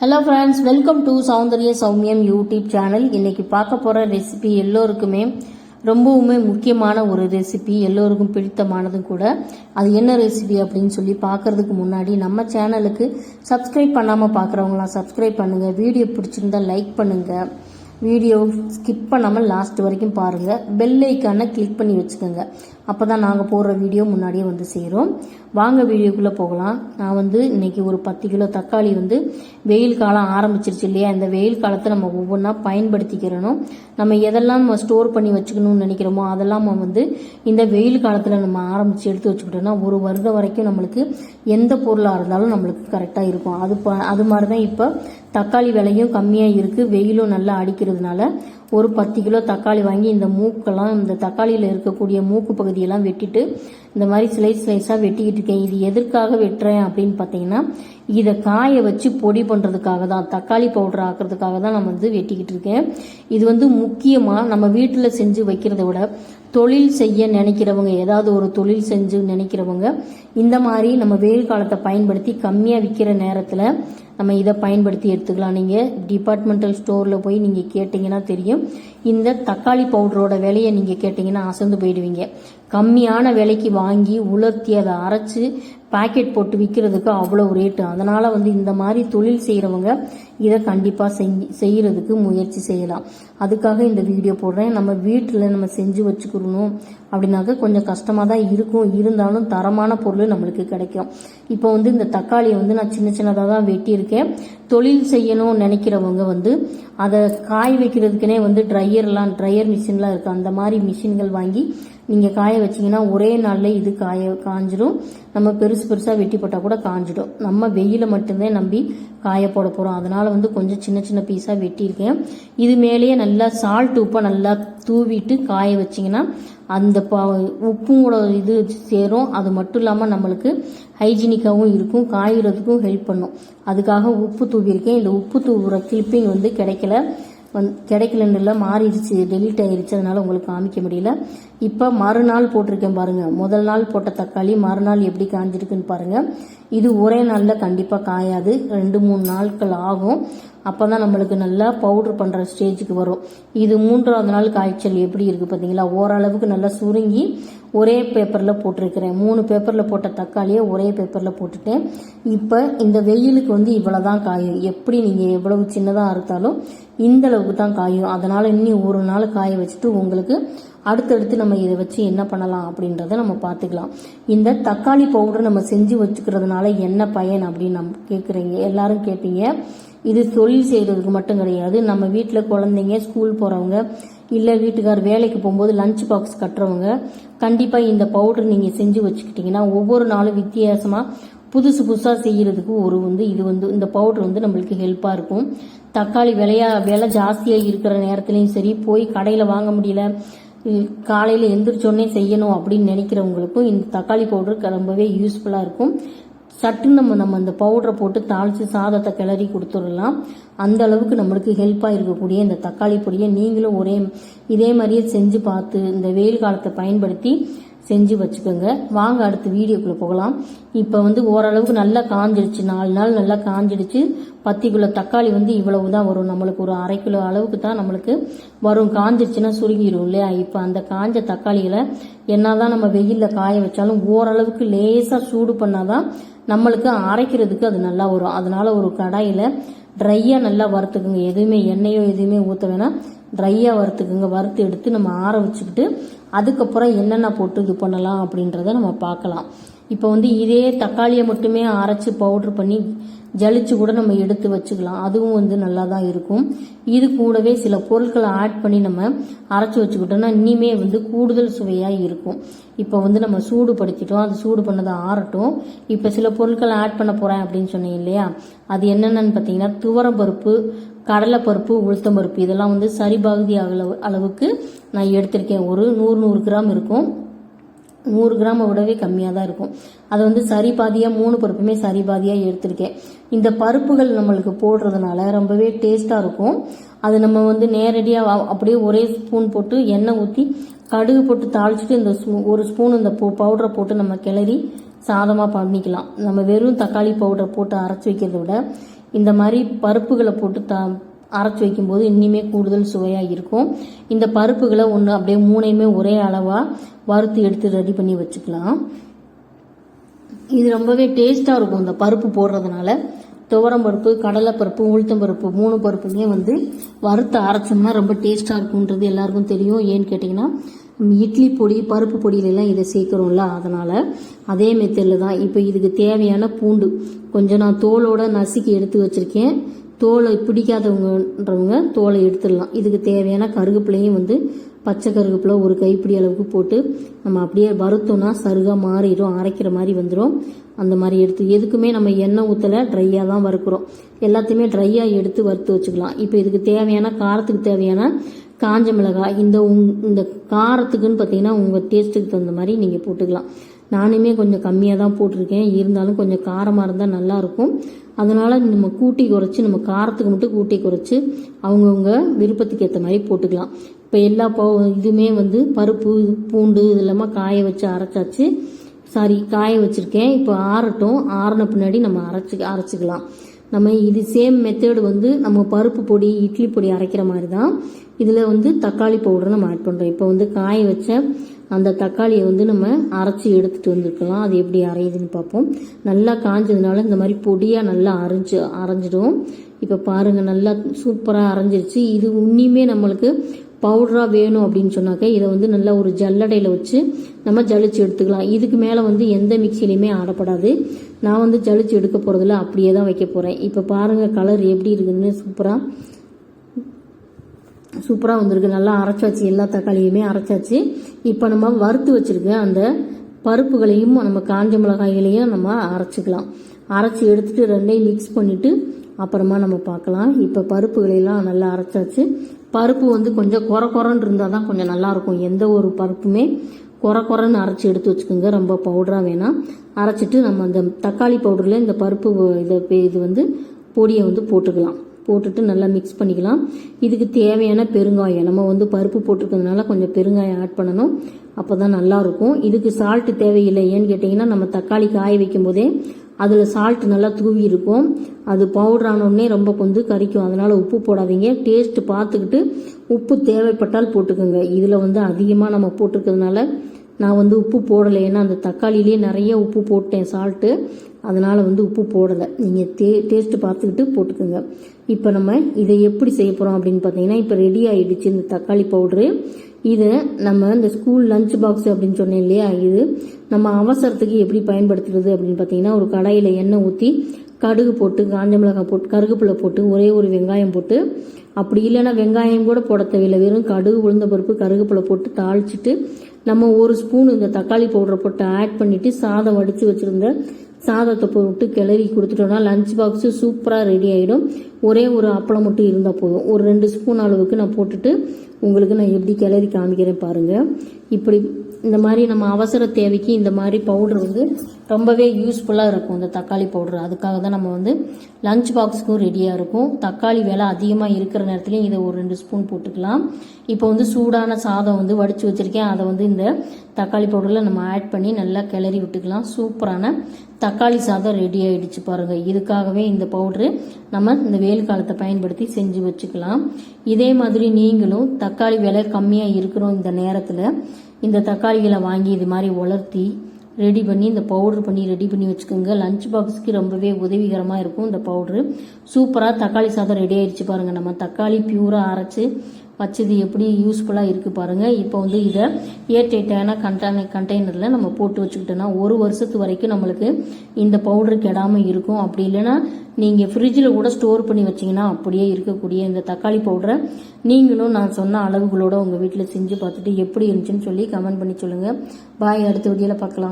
Hello friends, welcome to Soundarya Soumiyam YouTube channel. இன்னைக்கு பார்க்க போகிற ரெசிபி எல்லோருக்குமே ரொம்பவுமே முக்கியமான ஒரு ரெசிபி, எல்லோருக்கும் பிடித்தமானதும் கூட. அது என்ன ரெசிபி அப்படின்னு சொல்லி பார்க்கறதுக்கு முன்னாடி நம்ம சேனலுக்கு சப்ஸ்கிரைப் பண்ணாமல் பார்க்குறவங்களாம் சப்ஸ்கிரைப் பண்ணுங்கள். வீடியோ பிடிச்சிருந்தா லைக் பண்ணுங்கள். வீடியோ ஸ்கிப் பண்ணாமல் லாஸ்ட் வரைக்கும் பாருங்கள். பெல் ஐக்கானை கிளிக் பண்ணி வச்சுக்கோங்க. அப்போ தான் நாங்கள் போடுற வீடியோ முன்னாடியே வந்து சேரும். வாங்க வீடியோக்குள்ளே போகலாம். நான் இன்னைக்கு ஒரு 10 கிலோ தக்காளி வெயில் காலம் ஆரம்பிச்சிருச்சு இல்லையா, இந்த வெயில் காலத்தை நம்ம ஒவ்வொன்றா பயன்படுத்திக்கிறணும். நம்ம எதெல்லாம் நம்ம ஸ்டோர் பண்ணி வச்சுக்கணும்னு நினைக்கிறோமோ அதெல்லாம் இந்த வெயில் காலத்தில் நம்ம ஆரம்பித்து எடுத்து வச்சுக்கிட்டோம்னா ஒரு வருடம் வரைக்கும் நம்மளுக்கு எந்த பொருளாக இருந்தாலும் நம்மளுக்கு கரெக்டாக இருக்கும். அது மாதிரி தான் இப்போ தக்காளி விலையும் கம்மியாக இருக்குது, வெயிலும் நல்லா அடிக்கிறதுனால ஒரு 10 கிலோ தக்காளி வாங்கி இந்த மூக்கெல்லாம், இந்த தக்காளியில் இருக்கக்கூடிய மூக்கு பகுதியெல்லாம் வெட்டிட்டு இந்த மாதிரி ஸ்லைஸாக வெட்டிக்கிட்டு இருக்கேன். இது எதற்காக வெட்டுறேன் அப்படின்னு பார்த்தீங்கன்னா, இதை காய வச்சு பொடி பண்ணுறதுக்காக தான், தக்காளி பவுடர் ஆக்கிறதுக்காக தான் நான் வெட்டிக்கிட்டு இருக்கேன். இது முக்கியமாக நம்ம வீட்டில் செஞ்சு வைக்கிறத விட தொழில் செய்ய நினைக்கிறவங்க, ஏதாவது ஒரு தொழில் செஞ்சு நினைக்கிறவங்க இந்த மாதிரி நம்ம வெயில் காலத்தை பயன்படுத்தி கம்மியாக விற்கிற நேரத்தில் நம்ம இதை பயன்படுத்தி எடுத்துக்கலாம். நீங்கள் டிபார்ட்மெண்டல் ஸ்டோரில் போய் நீங்கள் கேட்டிங்கன்னா தெரியும். இந்த தக்காளி பவுடரோட விலையை நீங்கள் கேட்டிங்கன்னா அசந்து போயிடுவீங்க. கம்மியான விலைக்கு வாங்கி உலர்த்தி அதை அரைச்சி பாக்கெட் போட்டு விற்கிறதுக்கு அவ்வளோ ரேட்டு. அதனால் இந்த மாதிரி தொழில் செய்கிறவங்க இதை கண்டிப்பாக செய்கிறதுக்கு முயற்சி செய்யலாம். அதுக்காக இந்த வீடியோ போடுறேன். நம்ம வீட்டில் நம்ம செஞ்சு வச்சுக்கணும் அப்படின்னாக்க கொஞ்சம் கஷ்டமாக தான் இருக்கும், இருந்தாலும் தரமான பொருள் நம்மளுக்கு கிடைக்கும். இப்போ இந்த தக்காளியை நான் சின்ன சின்னதாக தான் வெட்டியிருக்கேன். தொழில் செய்யணும்னு நினைக்கிறவங்க அதை காய வைக்கிறதுக்குனே ட்ரையர் மிஷின்லாம் இருக்குது. அந்த மாதிரி மிஷின்கள் வாங்கி நீங்கள் காய வச்சிங்கன்னா ஒரே நாளில் இது காஞ்சிடும். நம்ம பெருசாக வெட்டி போட்டால் கூட காஞ்சிடும். நம்ம வெயில மட்டும்தான் நம்பி காய போட போகிறோம். அதனால் கொஞ்சம் சின்ன சின்ன பீஸாக வெட்டியிருக்கேன். இது மேலேயே நல்லா உப்பை நல்லா தூவிட்டு காய வச்சிங்கன்னா அந்த உப்போட இது சேரும். அது மட்டும் இல்லாமல் நம்மளுக்கு ஹைஜீனிக்காகவும் இருக்கும், காய்கிறதுக்கும் ஹெல்ப் பண்ணும். அதுக்காக உப்பு தூவியிருக்கேன். இந்த உப்பு தூவுற கிளிப்பிங் கிடைக்கலன்னு மாறிடுச்சு, டெலீட் ஆயிடுச்சு, அதனால உங்களுக்கு காமிக்க முடியல. இப்போ மறுநாள் போட்டிருக்கேன் பாருங்க. முதல் நாள் போட்ட தக்காளி மறுநாள் எப்படி காஞ்சிருக்குன்னு பாருங்க. இது ஒரே நாளில் கண்டிப்பாக காயாது, 2-3 நாட்கள் ஆகும். அப்போதான் நம்மளுக்கு நல்லா பவுடர் பண்ணுற ஸ்டேஜுக்கு வரும். இது 3ஆவது நாள் காய்ச்சல் எப்படி இருக்குது பார்த்தீங்களா, ஓரளவுக்கு நல்லா சுருங்கி ஒரே பேப்பரில் போட்டிருக்கிறேன். 3 பேப்பரில் போட்ட தக்காளியை ஒரே பேப்பரில் போட்டுட்டேன். இப்போ இந்த வெயிலுக்கு இவ்வளோ தான் காயும். எப்படி நீங்கள் எவ்வளவு சின்னதாக அறுத்தாலும் இந்த அளவுக்கு தான் காயும். அதனால் இன்னும் ஒரு நாள் காய வச்சுட்டு உங்களுக்கு அடுத்தடுத்து நம்ம இதை வச்சு என்ன பண்ணலாம் அப்படின்றத நம்ம பார்த்துக்கலாம். இந்த தக்காளி பவுடர் நம்ம செஞ்சு வச்சுக்கிறதுனால என்ன பயன் அப்படின்னு நம்ம எல்லாரும் கேட்பீங்க. இது தொழில் செய்கிறதுக்கு மட்டும் கிடையாது. நம்ம வீட்டில் குழந்தைங்க ஸ்கூல் போகிறவங்க இல்லை வீட்டுக்கார் வேலைக்கு போகும்போது லஞ்ச் பாக்ஸ் கட்டுறவங்க கண்டிப்பாக இந்த பவுடர் நீங்கள் செஞ்சு வச்சுக்கிட்டிங்கன்னா ஒவ்வொரு நாளும் வித்தியாசமாக புதுசாக செய்கிறதுக்கு இது இந்த பவுடர் நம்மளுக்கு ஹெல்ப்பாக இருக்கும். தக்காளி விலை ஜாஸ்தியாக இருக்கிற நேரத்துலையும் சரி, போய் கடையில் வாங்க முடியல, காலையில் எந்திரிச்சோடனே செய்யணும் அப்படின்னு நினைக்கிறவங்களுக்கும் இந்த தக்காளி பவுடர் ரொம்பவே யூஸ்ஃபுல்லாக இருக்கும். சட்டுன்னு நம்ம அந்த பவுடரை போட்டு தாளித்து சாதத்தை கிளறி கொடுத்துடலாம். அந்த அளவுக்கு நம்மளுக்கு ஹெல்ப்பாக இருக்கக்கூடிய இந்த தக்காளி பொடியை நீங்களும் இதே மாதிரியே செஞ்சு பார்த்து இந்த வெயில் காலத்தை பயன்படுத்தி செஞ்சு வச்சுக்கோங்க. வாங்க அடுத்த வீடியோக்குள்ளே போகலாம். இப்போ ஓரளவுக்கு நல்லா காஞ்சிடுச்சு, 4 நாள் நல்லா காஞ்சிடுச்சு. 10 கிலோ தக்காளி இவ்வளவு தான் வரும். நம்மளுக்கு ஒரு 1/2 கிலோ அளவுக்கு தான் நம்மளுக்கு வரும். காஞ்சிடுச்சுன்னா சுருங்கிடும் இல்லையா. இப்போ அந்த காஞ்ச தக்காளிகளை என்னதான் நம்ம வெயிலில் காய வச்சாலும் ஓரளவுக்கு லேசாக சூடு பண்ணாதான் நம்மளுக்கு அரைக்கிறதுக்கு அது நல்லா வரும். அதனால ஒரு கடாயில் ட்ரையாக நல்லா வறுத்துக்குங்க. எதுவுமே எண்ணெயோ எதுவுமே ஊற்ற வேணாம், ட்ரையாக வறுத்துக்குங்க. வறுத்து எடுத்து நம்ம ஆற வச்சுக்கிட்டு அதுக்கப்புறம் என்னென்ன போட்டு இது பண்ணலாம் அப்படின்றத நம்ம பார்க்கலாம். இப்போ இதே தக்காளியை மட்டுமே அரைச்சி பவுட்ரு பண்ணி ஜலிச்சு கூட நம்ம எடுத்து வச்சுக்கலாம். அதுவும் நல்லா தான் இருக்கும். இது கூடவே சில பொருட்களை ஆட் பண்ணி நம்ம அரைச்சி வச்சுக்கிட்டோம்னா இனிமே கூடுதல் சுவையாக இருக்கும். இப்போ நம்ம சூடுபடுத்திட்டோம், அது சூடு பண்ணதை ஆறட்டும். இப்போ சில பொருட்களை ஆட் பண்ண போகிறேன் அப்படின்னு சொன்னேன் இல்லையா, அது என்னென்னு பார்த்தீங்கன்னா துவரம்பருப்பு, கடலைப்பருப்பு, உளுத்தம்பருப்பு இதெல்லாம் சரிபாகுதி அளவுக்கு நான் எடுத்திருக்கேன். ஒரு 100 கிராம் இருக்கும். 100 கிராமை விடவே கம்மியாக தான் இருக்கும். அதை சரி பாதியாக 3 பருப்புமே சரி பாதியாக எடுத்திருக்கேன். இந்த பருப்புகள் நம்மளுக்கு போடுறதுனால ரொம்பவே டேஸ்ட்டாக இருக்கும். அது நம்ம நேரடியாக அப்படியே ஒரே ஸ்பூன் போட்டு எண்ணெய் ஊற்றி கடுகு போட்டு தாளிச்சுட்டு இந்த ஒரு ஸ்பூன் இந்த பவுடரை போட்டு நம்ம கிளறி சாதமாக பண்ணிக்கலாம். நம்ம வெறும் தக்காளி பவுடர் போட்டு அரைச்சி வைக்கிறத விட இந்த மாதிரி பருப்புகளை போட்டு அரைச்சி வைக்கும்போது இன்னுமே கூடுதல் சுவையாக இருக்கும். இந்த பருப்புகளை ஒன்று அப்படியே மூணையுமே ஒரே அளவாக வறுத்து எடுத்து ரெடி பண்ணி வச்சுக்கலாம். இது ரொம்பவே டேஸ்ட்டாக இருக்கும் இந்த பருப்பு போடுறதுனால. துவரம் பருப்பு, கடலைப்பருப்பு, உளுத்தம் பருப்பு 3 பருப்புமே வந்து வறுத்து அரைச்சோம்னா ரொம்ப டேஸ்ட்டாக இருக்குன்றது எல்லாருக்கும் தெரியும். ஏன்னு கேட்டிங்கன்னா இட்லி பொடி, பருப்பு பொடியிலெல்லாம் இதை சேர்க்குறோம்ல, அதனால் அதே மெத்தடில் தான். இப்போ இதுக்கு தேவையான பூண்டு கொஞ்சம் நான் தோலோட நசுக்கி எடுத்து வச்சுருக்கேன். தோலை பிடிக்காதவங்கன்றவங்க தோலை எடுத்துடலாம். இதுக்கு தேவையான கருவேப்பிலையும் வந்து பச்சை கருவேப்பிலை ஒரு கைப்பிடி அளவுக்கு போட்டு நம்ம அப்படியே வறுத்தோம்னா சருகாக மாறிடும், அரைக்கிற மாதிரி வந்துடும். அந்த மாதிரி எடுத்து எதுக்குமே நம்ம எண்ணெய் ஊற்றலை, ட்ரையாக தான் வறுக்கிறோம். எல்லாத்தையுமே ட்ரையாக எடுத்து வறுத்து வச்சுக்கலாம். இப்போ இதுக்கு தேவையான காரத்துக்கு தேவையான காஞ்ச மிளகாய் இந்த காரத்துக்குன்னு பார்த்தீங்கன்னா உங்கள் டேஸ்ட்டுக்கு தகுந்த மாதிரி நீங்கள் போட்டுக்கலாம். நானுமே கொஞ்சம் கம்மியாக தான் போட்டிருக்கேன், இருந்தாலும் கொஞ்சம் காரமாக இருந்தால் நல்லாயிருக்கும். அதனால் நம்ம கூட்டி குறைச்சி, நம்ம காரத்துக்கு மட்டும் கூட்டி குறைச்சி அவங்கவுங்க விருப்பத்துக்கு ஏற்ற மாதிரி போட்டுக்கலாம். இப்போ எல்லா இதுவுமே வந்து பருப்பு, பூண்டு இதெல்லாமா காய வச்சு அரைச்சாச்சு. காய வச்சுருக்கேன். இப்போ ஆறட்டும். ஆறின பின்னாடி நம்ம அரைச்சிக்கலாம். நம்ம இது சேம் மெத்தேடு வந்து நம்ம பருப்பு பொடி, இட்லி பொடி அரைக்கிற மாதிரி தான். இதில் வந்து தக்காளி பவுடர் நம்ம ஆட் பண்ணுறோம். இப்போ வந்து காய வச்ச அந்த தக்காளியை வந்து நம்ம அரைச்சி எடுத்துகிட்டு வந்துருக்கலாம். அது எப்படி அரையுதுன்னு பார்ப்போம். நல்லா காஞ்சதுனால இந்த மாதிரி பொடியாக நல்லா அரைஞ்சிடும். இப்போ பாருங்கள், நல்லா சூப்பராக அரைஞ்சிருச்சு. இது உன்னியுமே நம்மளுக்கு பவுடராக வேணும் அப்படின்னு சொன்னாக்க இதை வந்து நல்லா ஒரு ஜல்லடையில் வச்சு நம்ம ஜலிச்சு எடுத்துக்கலாம். இதுக்கு மேலே வந்து எந்த மிக்சிலையுமே ஆடப்படாது. நான் வந்து ஜலிச்சு எடுக்க போகிறதில்ல, அப்படியே தான் வைக்க போகிறேன். இப்போ பாருங்கள் கலர் எப்படி இருக்குதுன்னு சூப்பராக வந்திருக்கு. நல்லா அரைச்சாச்சு, எல்லா தக்காளியுமே அரைச்சாச்சு. இப்போ நம்ம வறுத்து வச்சுருக்க அந்த பருப்புகளையும் நம்ம காஞ்ச மிளகாய்களையும் நம்ம அரைச்சிக்கலாம். அரைச்சி எடுத்துகிட்டு ரெண்டையும் மிக்ஸ் பண்ணிவிட்டு அப்புறமா நம்ம பார்க்கலாம். இப்போ பருப்புகளையெல்லாம் நல்லா அரைச்சாச்சு. பருப்பு வந்து கொஞ்சம் குறன்னு இருந்தால் தான் கொஞ்சம் நல்லாயிருக்கும். எந்த ஒரு பருப்புமே குறன்னு அரைச்சி எடுத்து வச்சுக்கோங்க, ரொம்ப பவுடராக வேணாம். அரைச்சிட்டு நம்ம அந்த தக்காளி பவுடரில் இந்த பருப்பு இது வந்து பொடியை வந்து போட்டுட்டு நல்லா மிக்ஸ் பண்ணிக்கலாம். இதுக்கு தேவையான பெருங்காயம், நம்ம வந்து பருப்பு போட்டிருக்கிறதுனால கொஞ்சம் பெருங்காயம் ஆட் பண்ணணும், அப்போ தான் நல்லாயிருக்கும். இதுக்கு சால்ட்டு தேவையில்லை. ஏன்னு கேட்டிங்கன்னா நம்ம தக்காளி காய வைக்கும் போதே அதில் சால்ட் நல்லா தூவி இருக்கும். அது பவுடர் ஆனோடனே ரொம்ப கொஞ்சம் கறிக்கும். அதனால் உப்பு போடாதீங்க. டேஸ்ட்டு பார்த்துக்கிட்டு உப்பு தேவைப்பட்டால் போட்டுக்கோங்க. இதில் வந்து அதிகமாக நம்ம போட்டிருக்கிறதுனால நான் வந்து உப்பு போடலை. ஏன்னா அந்த தக்காளியிலே நிறைய உப்பு போட்டேன், சால்ட்டு. அதனால் வந்து உப்பு போடலை. நீங்கள் டேஸ்ட்டு பார்த்துக்கிட்டு போட்டுக்கோங்க. இப்போ நம்ம இதை எப்படி செய்ய போகிறோம் அப்படின்னு பார்த்தீங்கன்னா, இப்போ ரெடி ஆகிடுச்சு இந்த தக்காளி பவுட்ரு. இதை நம்ம இந்த ஸ்கூல் லஞ்ச் பாக்ஸ் அப்படின்னு சொன்னேன் இல்லையா, இது நம்ம அவசரத்துக்கு எப்படி பயன்படுத்துறது அப்படின்னு பார்த்தீங்கன்னா, ஒரு கடாயில் எண்ணெய் ஊற்றி கடுகு போட்டு, காஞ்ச மிளகாய் போட்டு, கருவேப்பிலை போட்டு, ஒரே ஒரு வெங்காயம் போட்டு, அப்படி இல்லைன்னா வெங்காயம் கூட போட தேவையில்லை, வெறும் கடுகு, உளுந்த பருப்பு, கருவேப்பிலை போட்டு தாளிச்சிட்டு நம்ம ஒரு ஸ்பூன் இந்த தக்காளி பவுடரை போட்டு ஆட் பண்ணிவிட்டு சாதம் வடித்து வச்சுருந்த சாதத்தை போட்டு கிளறி கொடுத்துட்டோம்னா லஞ்ச் பாக்ஸு சூப்பராக ரெடி ஆகிடும். ஒரே ஒரு அப்பளம் மட்டும் இருந்தால் போதும். ஒரு 2 ஸ்பூன் அளவுக்கு நான் போட்டுட்டு உங்களுக்கு நான் எப்படி கிளறி காமிக்கிறேன் பாருங்கள். இப்படி இந்த மாதிரி நம்ம அவசர தேவைக்கு இந்த மாதிரி பவுடர் வந்து ரொம்பவே யூஸ்ஃபுல்லாக இருக்கும், இந்த தக்காளி பவுடர். அதுக்காக தான் நம்ம வந்து லஞ்ச் பாக்ஸுக்கும் ரெடியாக இருக்கும். தக்காளி விலை அதிகமாக இருக்கிற நேரத்துலையும் இதை ஒரு 2 ஸ்பூன் போட்டுக்கலாம். இப்போ வந்து சூடான சாதம் வந்து வடித்து வச்சுருக்கேன், அதை வந்து இந்த தக்காளி பவுடரில் நம்ம ஆட் பண்ணி நல்லா கிளறி விட்டுக்கலாம். சூப்பரான தக்காளி சாதம் ரெடி ஆகிடுச்சு பாருங்கள். இதுக்காகவே இந்த பவுட்ரு நம்ம இந்த வெயில் காலத்தை பயன்படுத்தி செஞ்சு வச்சுக்கலாம். இதே மாதிரி நீங்களும் தக்காளி விலை கம்மியாக இருக்கிறோம் இந்த நேரத்தில் இந்த தக்காளிகளை வாங்கி இது மாதிரி உலர்த்தி ரெடி பண்ணி இந்த பவுட்ரு பண்ணி ரெடி பண்ணி வச்சுக்கோங்க. லஞ்ச் பாக்ஸுக்கு ரொம்பவே உதவிகரமாக இருக்கும் இந்த பவுட்ரு. சூப்பராக தக்காளி சாதம் ரெடி ஆயிடுச்சு பாருங்கள். நம்ம தக்காளி பியூராக அரைச்சி வச்சது எப்படி யூஸ்ஃபுல்லாக இருக்குது பாருங்கள். இப்போ வந்து இதை ஏர்டைட்டான கண்டெய்னரில் நம்ம போட்டு வச்சுக்கிட்டோன்னா 1 வருஷத்து வரைக்கும் நம்மளுக்கு இந்த பவுட்ரு கெடாமல் இருக்கும். அப்படி இல்லைன்னா நீங்கள் ஃப்ரிட்ஜில் கூட ஸ்டோர் பண்ணி வச்சிங்கன்னா அப்படியே இருக்கக்கூடிய இந்த தக்காளி பவுடரை நீங்களும் நான் சொன்ன அளவுகளோடு உங்கள் வீட்டில் செஞ்சு பார்த்துட்டு எப்படி இருந்துச்சுன்னு சொல்லி கமெண்ட் பண்ணி சொல்லுங்கள். பாய், அடுத்த வீடியோவில் பார்க்கலாம்.